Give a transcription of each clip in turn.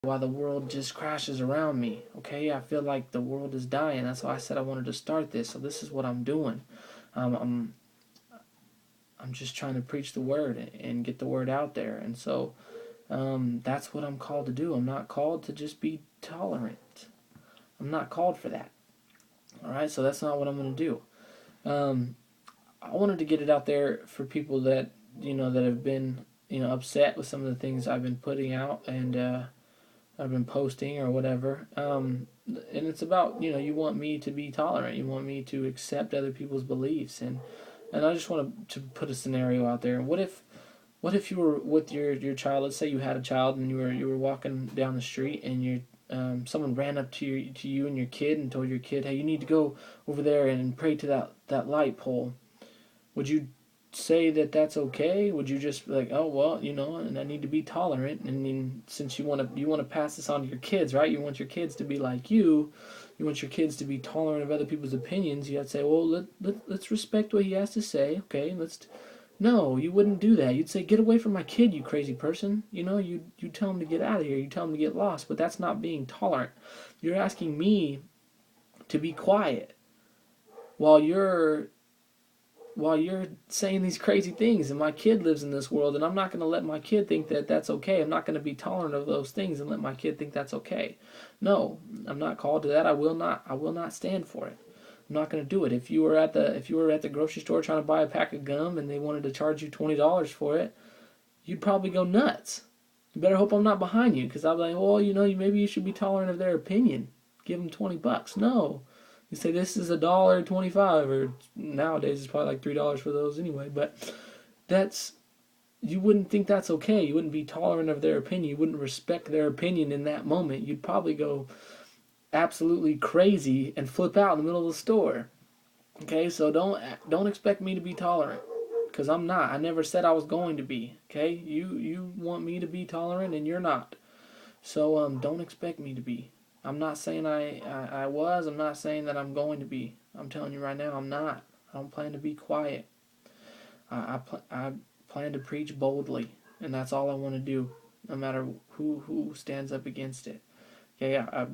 while the world just crashes around me. Okay, I feel like the world is dying. That's why I said I wanted to start this. So this is what I'm doing. Um, I'm I'm just trying to preach the word and get the word out there. And so that's what I'm called to do. I'm not called to just be tolerant. I'm not called for that. All right, so that's not what I'm going to do. Um, I wanted to get it out there for people that that have been upset with some of the things I've been putting out and I've been posting or whatever. And it's about you want me to be tolerant. You want me to accept other people's beliefs and I just want to put a scenario out there. What if you were with your child? Let's say you had a child and you were walking down the street and someone ran up to you and your kid and told your kid, "Hey, you need to go over there and pray to that light pole." Would you say that that's okay? Would you just be like, "Oh well, and I need to be tolerant"? I mean, since you want to pass this on to your kids, right? You want your kids to be like you. You want your kids to be tolerant of other people's opinions. You have to say, "Well, let's respect what he has to say." Okay, let's. No, you wouldn't do that. You'd say, "Get away from my kid, you crazy person." You tell him to get out of here. You tell him to get lost. But that's not being tolerant. You're asking me to be quiet while you're saying these crazy things, and my kid lives in this world, and I'm not going to let my kid think that that's okay. I'm not going to be tolerant of those things and let my kid think that's okay. No, I'm not called to that. I will not stand for it. I'm not going to do it. If you were at the grocery store trying to buy a pack of gum and they wanted to charge you $20 for it, you'd probably go nuts. You better hope I'm not behind you, because I'll be like, well, maybe you should be tolerant of their opinion. Give them $20. No, you say this is $1.25, or nowadays it's probably like $3 for those anyway. But that's you wouldn't think that's okay. You wouldn't be tolerant of their opinion. You wouldn't respect their opinion in that moment. You'd probably go absolutely crazy and flip out in the middle of the store. Okay, so don't expect me to be tolerant, because I'm not. I never said I was going to be. Okay, you want me to be tolerant and you're not. So don't expect me to be. I'm not saying I was. I'm not saying that I'm going to be. I'm telling you right now, I'm not. I don't plan to be quiet. I plan to preach boldly, and that's all I want to do, no matter who stands up against it. Okay, I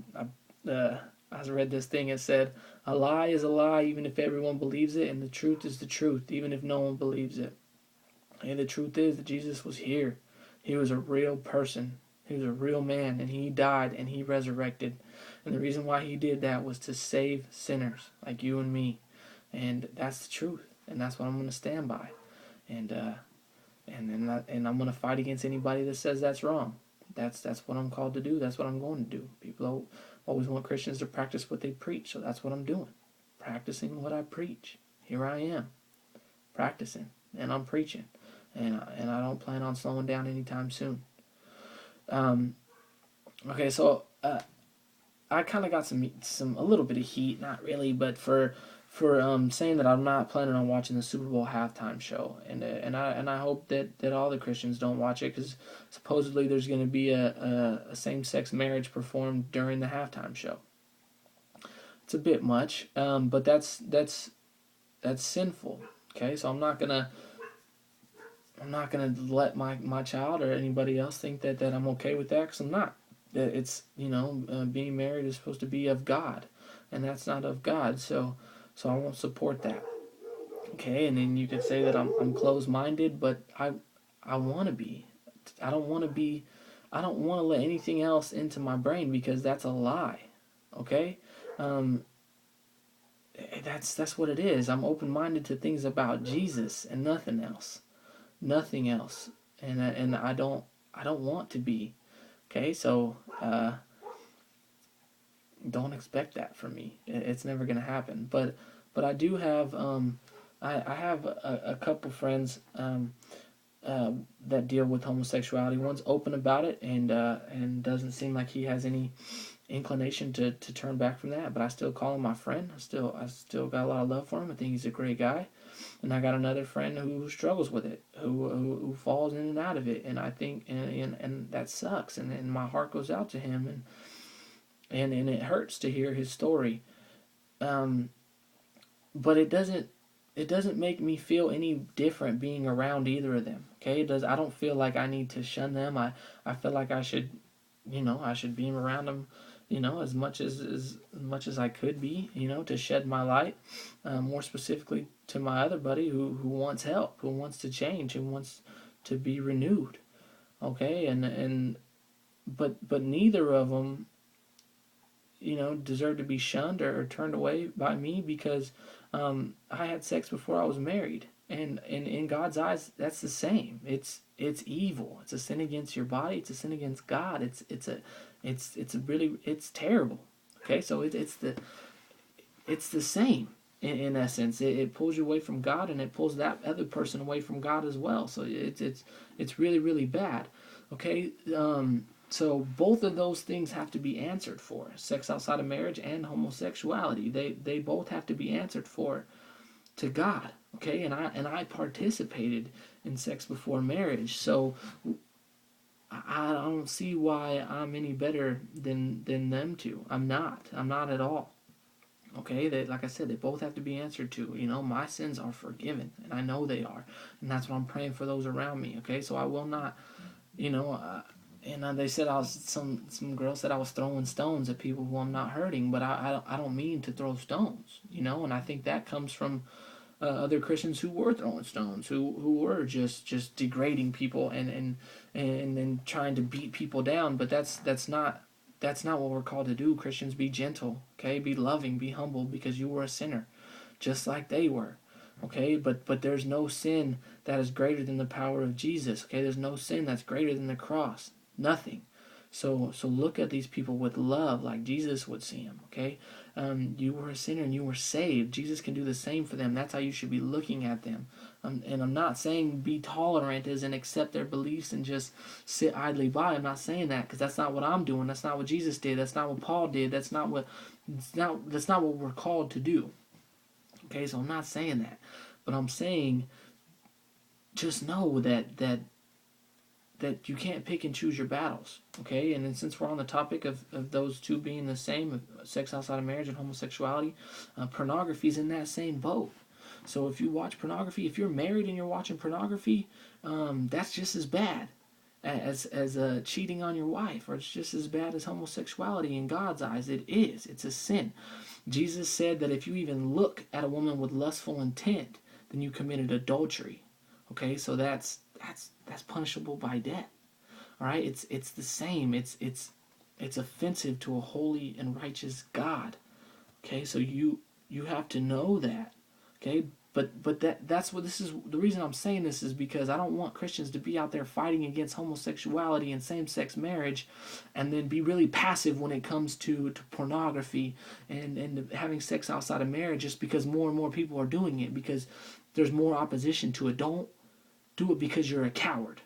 read this thing. It said, "A lie is a lie, even if everyone believes it, and the truth is the truth, even if no one believes it." And the truth is that Jesus was here. He was a real person. He was a real man, and he died and he resurrected. And the reason why he did that was to save sinners like you and me. And that's the truth, and that's what I'm going to stand by. And and I'm going to fight against anybody that says that's wrong. That's what I'm called to do. That's what I'm going to do. People always want Christians to practice what they preach, so that's what I'm doing. Practicing what I preach. Here I am, practicing, and I'm preaching. And I don't plan on slowing down anytime soon. Okay, so I kind of got a little bit of heat, not really, but for saying that I'm not planning on watching the Super Bowl halftime show, and I hope that all the Christians don't watch it, because supposedly there's going to be a same-sex marriage performed during the halftime show. It's a bit much, but that's sinful. Okay, so I'm not gonna let my child or anybody else think that I'm okay with that, because I'm not. It's being married is supposed to be of God, and that's not of God. So I won't support that. Okay, and then you could say that I'm closed-minded, but I want to be. I don't want to be. I don't want to let anything else into my brain, because that's a lie. Okay, um, that's what it is. I'm open-minded to things about Jesus and nothing else. Nothing else, and I don't want to be. Okay, so don't expect that from me. It's never gonna happen. But I do have I have a couple friends that deal with homosexuality. One's open about it, and doesn't seem like he has any inclination to turn back from that. But I still call him my friend. I still got a lot of love for him. I think he's a great guy. And I got another friend who struggles with it, who falls in and out of it, and I think and that sucks, and my heart goes out to him, and it hurts to hear his story, but it doesn't make me feel any different being around either of them. Okay, I don't feel like I need to shun them. I feel like I should I should be around them, as much as I could be, to shed my light, more specifically to my other buddy who wants help, who wants to change, who wants to be renewed. Okay, but neither of them, deserve to be shunned or turned away by me because I had sex before I was married, and in God's eyes, that's the same. It's evil. It's a sin against your body. It's a sin against God. It's terrible. Okay, so it's the same in essence. It pulls you away from God, and it pulls that other person away from God as well. So it's really really bad. Okay, so both of those things have to be answered for. Sex outside of marriage and homosexuality. They both have to be answered for to God. Okay, and I participated in sex before marriage. So I don't see why I'm any better than them two. I'm not. I'm not at all. Okay, like I said, they both have to be answered to. My sins are forgiven, and I know they are, and that's what I'm praying for those around me. Okay, so I will not, and they said some girls said I was throwing stones at people who I'm not hurting, but I don't mean to throw stones, and I think that comes from other Christians who were throwing stones, who were just degrading people and trying to beat people down. But that's not what we're called to do. Christians, be gentle, okay, be loving, be humble, because you were a sinner, just like they were. Okay, but there's no sin that is greater than the power of Jesus. Okay, there's no sin that's greater than the cross. Nothing. So look at these people with love, like Jesus would see them. Okay, you were a sinner and you were saved. Jesus can do the same for them. That's how you should be looking at them. And I'm not saying be tolerant as and accept their beliefs and just sit idly by. I'm not saying that, because that's not what I'm doing. That's not what Jesus did. That's not what Paul did. That's not what we're called to do. Okay, so I'm not saying that, but I'm saying just know that you can't pick and choose your battles. Okay, and then since we're on the topic of those two being the same, of sex outside of marriage and homosexuality, pornography is in that same boat. So if you watch pornography, if you're married and you're watching pornography, that's just as bad as cheating on your wife, or it's just as bad as homosexuality in God's eyes. It is. It's a sin. Jesus said that if you even look at a woman with lustful intent, then you committed adultery. Okay, so that's punishable by death. All right, it's the same. It's offensive to a holy and righteous God. Okay, so you have to know that. Okay, but that's what this is. The reason I'm saying this is because I don't want Christians to be out there fighting against homosexuality and same-sex marriage, and then be really passive when it comes to pornography and having sex outside of marriage, just because more and more people are doing it, because there's more opposition to it. Don't do it because you're a coward.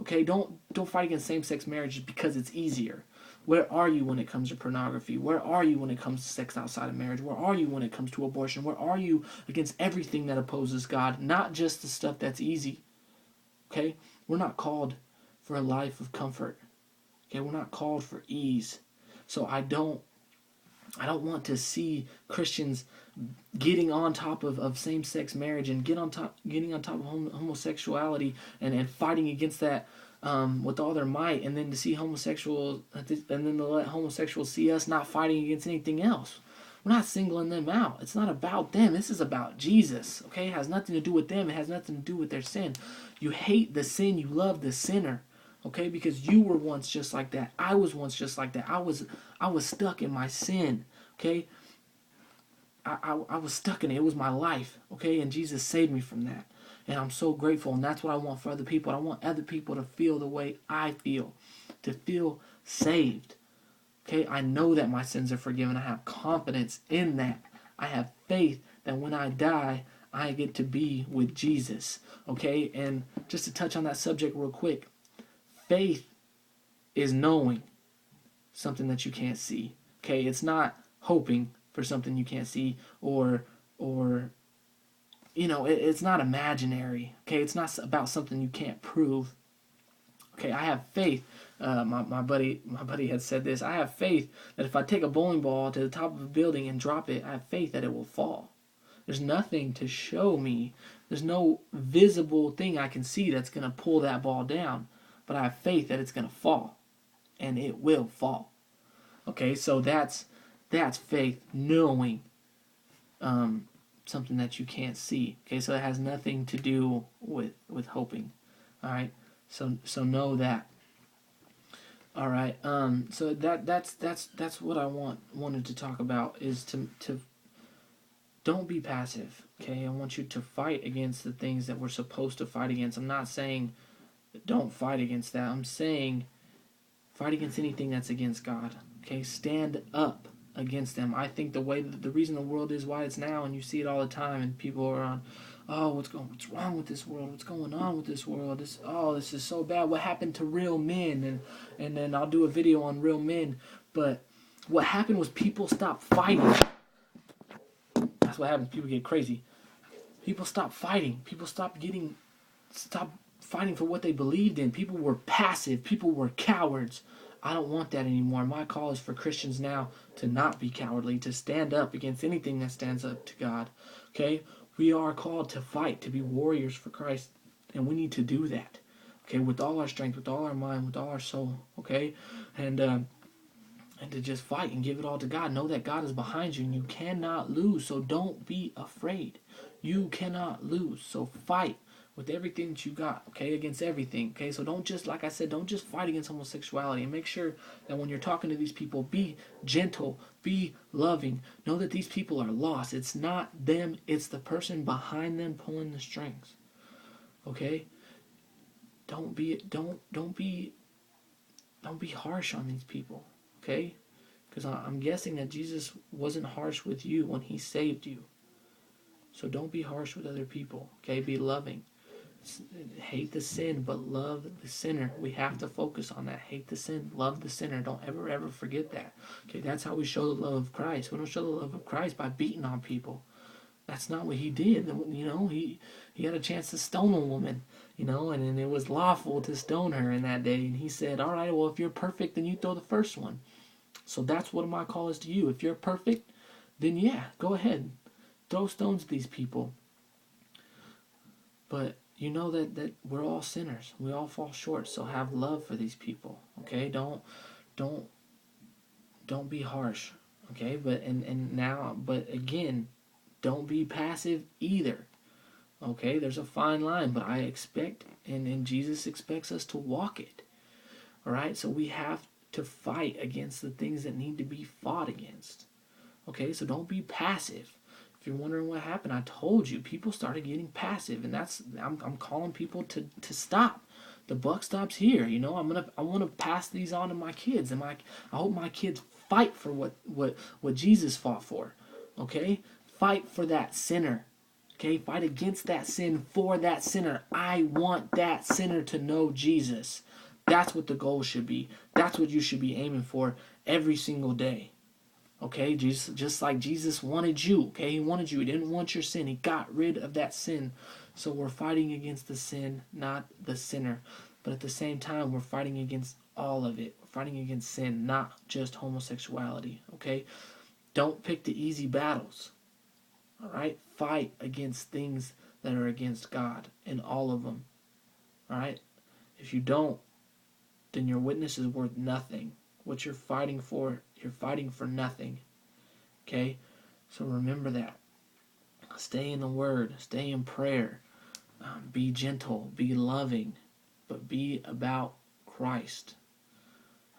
Okay, don't fight against same-sex marriage because it's easier. Where are you when it comes to pornography? Where are you when it comes to sex outside of marriage? Where are you when it comes to abortion? Where are you against everything that opposes God? Not just the stuff that's easy. Okay? We're not called for a life of comfort. Okay? We're not called for ease. So I don't want to see Christians getting on top of same-sex marriage and getting on top of homosexuality and fighting against that with all their might, and then to see homosexuals, and then to let homosexuals see us not fighting against anything else. We're not singling them out. It's not about them. This is about Jesus. Okay, it has nothing to do with them. It has nothing to do with their sin. You hate the sin. You love the sinner. Okay, because you were once just like that. I was once just like that. I was stuck in my sin. Okay, I was stuck in it. It was my life. Okay, and Jesus saved me from that. And I'm so grateful, and that's what I want for other people. I want other people to feel the way I feel, to feel saved. Okay, I know that my sins are forgiven. I have confidence in that. I have faith that when I die, I get to be with Jesus. Okay, and just to touch on that subject real quick, faith is knowing something that you can't see. Okay, it's not hoping for something you can't see, or it's not imaginary. Okay, it's not about something you can't prove. Okay, I have faith. My buddy had said this. I have faith that if I take a bowling ball to the top of a building and drop it, I have faith that it will fall. There's nothing to show me. There's no visible thing I can see that's going to pull that ball down, but I have faith that it's going to fall. and it will fall. Okay, so that's faith, knowing something that you can't see. Okay, so it has nothing to do with hoping. All right, so know that. All right, so that's what I wanted to talk about, is to don't be passive. Okay, I want you to fight against the things that we're supposed to fight against. I'm not saying don't fight against that. I'm saying fight against anything that's against God. Okay, stand up against them. I think the reason the world is why it's now, and you see it all the time, and people are on, oh, what's wrong with this world? What's going on with this world? This is so bad. What happened to real men? And then I'll do a video on real men. But what happened was people stopped fighting. That's what happens. People get crazy. People stopped fighting. People stopped fighting for what they believed in. People were passive. People were cowards. I don't want that anymore. My call is for Christians now to not be cowardly, to stand up against anything that stands up to God. Okay? We are called to fight, to be warriors for Christ, and we need to do that. Okay? With all our strength, with all our mind, with all our soul. Okay? And to just fight and give it all to God. Know that God is behind you and you cannot lose, so don't be afraid. You cannot lose, so fight with everything that you got, okay, against everything, okay? So don't just, like I said, don't just fight against homosexuality, and make sure that when you're talking to these people, be gentle, be loving. Know that these people are lost. It's not them, it's the person behind them pulling the strings, okay? Don't be harsh on these people, okay? Because I'm guessing that Jesus wasn't harsh with you when he saved you. So don't be harsh with other people, okay? Be loving. Hate the sin, but love the sinner. We have to focus on that. Hate the sin, love the sinner. Don't ever forget that. Okay, that's how we show the love of Christ. We don't show the love of Christ by beating on people. That's not what he did. You know, he had a chance to stone a woman, you know, and it was lawful to stone her in that day. And he said, all right, well, if you're perfect, then you throw the first one. So that's what my call is to you. If you're perfect, then yeah, go ahead. Throw stones at these people. But you know that we're all sinners. We all fall short. So have love for these people. Okay? Don't be harsh. Okay? But again, don't be passive either. Okay? There's a fine line, but I expect and Jesus expects us to walk it. All right? So we have to fight against the things that need to be fought against. Okay? So don't be passive. If you're wondering what happened, I told you, people started getting passive, and I'm calling people to stop. The buck stops here. You know, I want to pass these on to my kids, and I hope my kids fight for what Jesus fought for. Okay, fight for that sinner. Okay, fight against that sin for that sinner. I want that sinner to know Jesus. That's what the goal should be. That's what you should be aiming for every single day. Okay, Jesus, just like Jesus wanted you. Okay, he wanted you. He didn't want your sin. He got rid of that sin. So we're fighting against the sin, not the sinner. But at the same time, we're fighting against all of it. We're fighting against sin, not just homosexuality. Okay, don't pick the easy battles. All right, fight against things that are against God, and all of them. All right, if you don't, then your witness is worth nothing. What you're fighting for nothing. Okay? So remember that. Stay in the Word. Stay in prayer. Be gentle. Be loving. But be about Christ.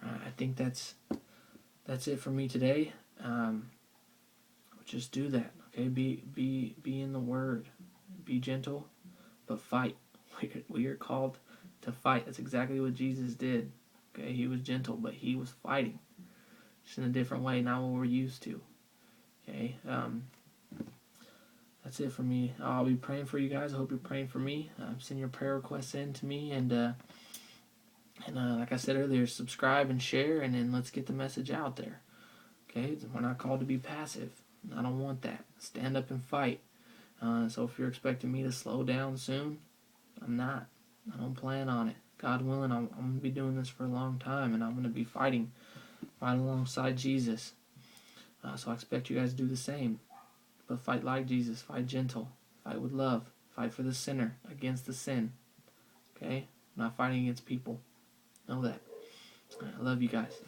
I think that's it for me today. Just do that. Okay? Be in the Word. Be gentle, but fight. We are called to fight. That's exactly what Jesus did. Okay? He was gentle, but he was fighting. Just in a different way, not what we're used to. Okay, that's it for me. I'll be praying for you guys. I hope you're praying for me. Send your prayer requests in to me, and like I said earlier, subscribe and share, and then let's get the message out there. Okay, we're not called to be passive. I don't want that. Stand up and fight. So if you're expecting me to slow down soon, I'm not. I don't plan on it. God willing, I'm going to be doing this for a long time, and I'm going to be fighting alongside Jesus. So I expect you guys to do the same. But fight like Jesus. Fight gentle. Fight with love. Fight for the sinner against the sin. Okay? I'm not fighting against people. Know that. I love you guys.